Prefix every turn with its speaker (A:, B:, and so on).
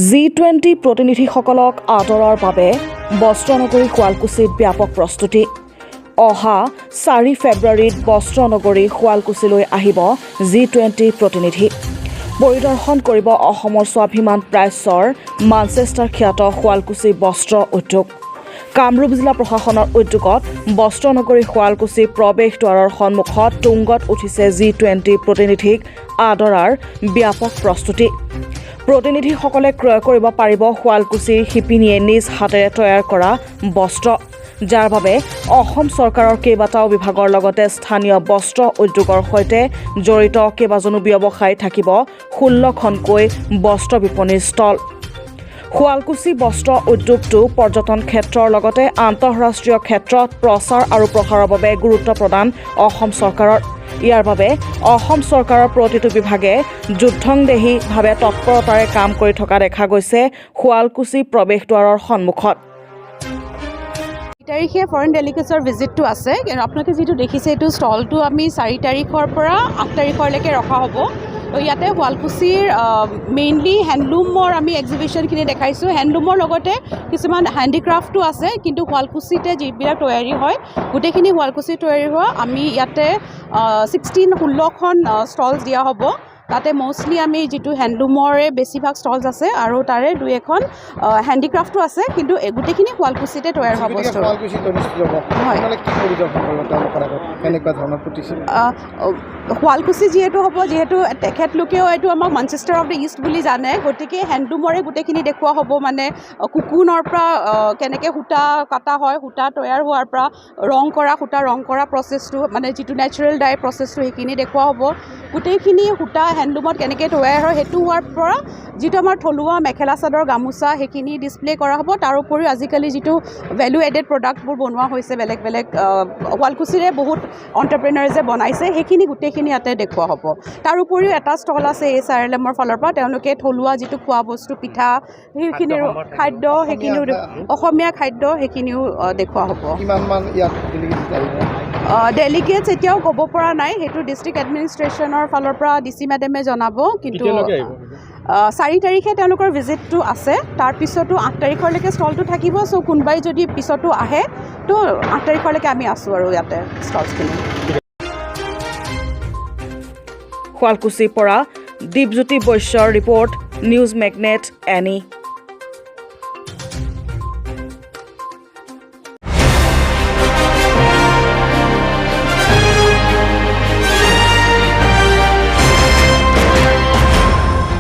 A: G20 প্ৰতিনিধিসকলক আদৰৰ বাবে বস্ত্ৰনগৰী শুৱালকুছিত ব্যাপক প্ৰস্তুতি। অহা 4 ফেব্ৰুৱাৰীত বস্ত্ৰনগৰী শুৱালকুছিলৈ আহিব G20 প্ৰতিনিধি। পৰিদৰ্শন কৰিব অসমৰ স্বাভিমান প্ৰাচ্যৰ মানচেষ্টাৰ খ্যাত শুৱালকুছি বস্ত্ৰ উদ্যোগ। কামৰূপ জিলা প্ৰশাসনৰ উদ্যোগত বস্ত্ৰনগৰী শুৱালকুছি প্ৰৱেশ দ্বাৰৰ সন্মুখত তুংগত উঠিছে G20 প্ৰতিনিধিক আদৰাৰ ব্যাপক প্ৰস্তুতি। প্ৰতিনিধিসকলে ক্ৰয় কৰিব পাৰিব শুৱালকুছিৰ শিপিনীয়ে নিজ হাতেৰে তৈয়াৰ কৰা বস্ত্ৰ, যাৰ বাবে অসম চৰকাৰৰ কেইবাটাও বিভাগৰ লগতে স্থানীয় বস্ত্ৰ উদ্যোগৰ সৈতে জড়িত কেইবাজনো ব্যৱসায়ী থাকিব 16খনকৈ বস্ত্ৰ বিপণীৰ ষ্টল। শুৱালকুছি বস্ত্ৰ উদ্যোগটো পৰ্যটন ক্ষেত্ৰৰ লগতে আন্তঃৰাষ্ট্ৰীয় ক্ষেত্ৰত প্ৰচাৰ আৰু প্ৰসাৰৰ বাবে গুৰুত্ব প্ৰদান অসম চৰকাৰৰ। ইয়াৰ বাবে অসম চৰকাৰৰ প্ৰতিটো বিভাগে যুদ্ধংদেহীভাৱে তৎপৰতাৰে কাম কৰি থকা দেখা গৈছে শুৱালকুছি প্ৰৱেশ দ্বাৰৰ সন্মুখত।
B: তাৰিখে ফৰেন ডেলিগেটছৰ ভিজিটটো আছে। আপোনালোকে যিটো দেখিছে এইটো ষ্টলটো আমি 4 তাৰিখৰ পৰা 8 তাৰিখলৈকে ৰখা হ'ব। তো ইয়াতে শুৱালকুছিৰ মেইনলি হেণ্ডলুমৰ আমি এক্সিবিশ্যনখিনি দেখাইছোঁ। হেণ্ডলুমৰ লগতে কিছুমান হেণ্ডিক্ৰাফ্টো আছে, কিন্তু শুৱালকুছিতে যিবিলাক তৈয়াৰী হয় গোটেইখিনি শুৱালকুছিত তৈয়াৰী হোৱা। আমি ইয়াতে 16খন ষ্টলছ দিয়া হ'ব। তাতে মষ্টলি আমি যিটো হেণ্ডলুমৰে বেছিভাগ ষ্টলছ আছে আৰু তাৰে 2-এখন হেণ্ডিক্ৰাফ্টো আছে, কিন্তু গোটেইখিনি শুৱালকুছিতে তৈয়াৰ হোৱা বস্তু। শুৱালকুছি যিহেতু হ'ব, যিহেতু তেখেতলোকেও এইটো আমাক মানচেষ্টাৰ অফ দ্য ইষ্ট বুলি জানে, গতিকে হেণ্ডলুমৰে গোটেইখিনি দেখুওৱা হ'ব। মানে কুকুনৰ পৰা কেনেকৈ সূতা কাটা হয়, সূতা তৈয়াৰ হোৱাৰ পৰা সূতা ৰং কৰা প্ৰচেছটো, মানে যিটো নেচাৰেল ডাই প্ৰচেছটো, সেইখিনি দেখুওৱা হ'ব। গোটেইখিনি সূতা হেণ্ডলুমত কেনেকৈ তৈয়াৰ হয় সেইটো হোৱাৰ পৰা যিটো আমাৰ থলুৱা মেখেলা চাদৰ গামোচা সেইখিনি ডিছপ্লে কৰা হ'ব। তাৰ উপৰিও আজিকালি যিটো ভেলু এডেড প্ৰডাক্টবোৰ বনোৱা হৈছে বেলেগ বেলেগ শুৱালকুছিৰে বহুত এণ্টাৰপ্ৰেনাৰ্ছে বনাইছে, সেইখিনি গোটেইখিনি ইয়াতে দেখুওৱা হ'ব। তাৰ উপৰিও এটা ষ্টল আছে SRLMৰ ফালৰ পৰা, তেওঁলোকে থলুৱা যিটো খোৱা বস্তু পিঠা সেইখিনিৰ খাদ্য, সেইখিনিও অসমীয়া খাদ্য সেইখিনিও দেখুওৱা হ'ব। ডেলিগেটছ এতিয়াও ক'ব পৰা নাই, সেইটো ডিষ্ট্ৰিক্ট এডমিনিষ্ট্ৰেশ্যনৰ ফালৰ পৰা DC মেডামে জনাব। কিন্তু 4 তাৰিখে তেওঁলোকৰ ভিজিটটো আছে, তাৰপিছতো 8 তাৰিখলৈকে ষ্টলটো থাকিব। চ' কোনোবাই যদি পিছতো আহে তো 8 তাৰিখলৈকে আমি আছোঁ আৰু ইয়াতে ষ্টলছখিনি।
A: শুৱালকুছিৰ পৰা দীপজ্যোতি বৈশ্যৰ ৰিপৰ্ট, নিউজ মেগনেট, এনি।